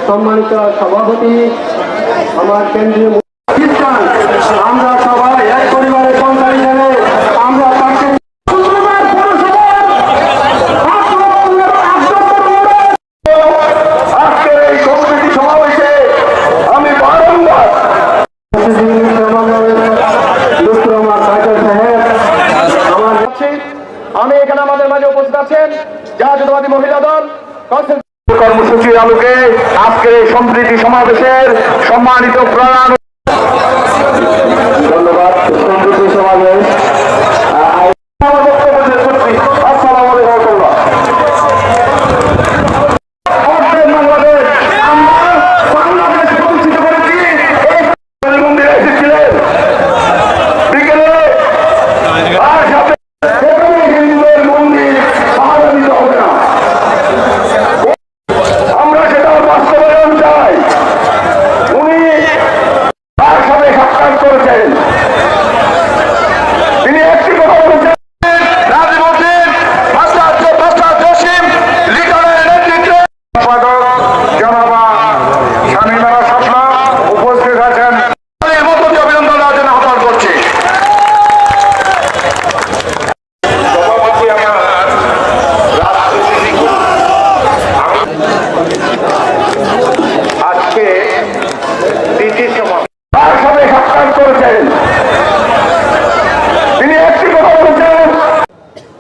সম্মানিত সভাপতি, আমার কেন্দ্রীয় খ্রিস্টান, আমরা সবাই এক পরিবারের সন্তান হিসেবে আমরা তাকে আজকের এই কমিটি সমাবেশে আমি বারংবার আমি এখানে আমাদের মাঝে উপস্থিত আছেন জাতীয়তাবাদী মহিলা দল কর্মসূচির আলোকে আজকের এই সম্প্রীতি সমাবেশের সম্মানিত প্রধান ধন্যবাদ। সম্প্রীতি সমাবেশ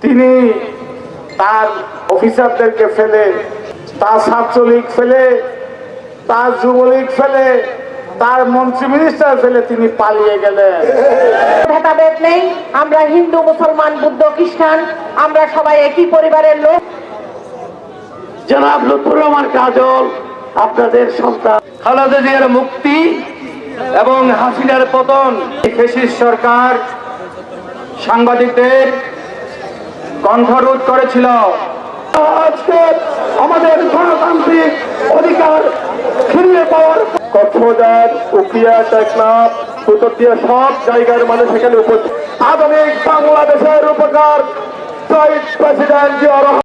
তিনি তার অফিসারদেরকে ফেলে, তার ছাত্রলীগ ফেলে, তার যুবলীগ ফেলে, তার মন্ত্রী মিনিস্টার ফেলে তিনি পালিয়ে গেলেন। ভেদাভেদ নেই, আমরা হিন্দু, মুসলমান, বুদ্ধ, খ্রিস্টান, আমরা সবাই একই পরিবারের লোক। জনাব লুৎফর রহমান কাজল আপনাদের সন্তান। খালেদা জিয়ার মুক্তি এবং হাসিনার পতন, ফ্যাসিস্ট সরকার সাংবাদিকদের কণ্ঠরোধ করেছিল। আজকে আমাদের গণতান্ত্রিক অধিকার ফিরিয়ে পাওয়ার কক্সবাজার, উখিয়া, টেকনাফ, উত্তরদিয়া সব জায়গার মানুষ এখানে উপস্থিত। আধুনিক বাংলাদেশের উপকার শহীদ প্রেসিডেন্ট জিয়া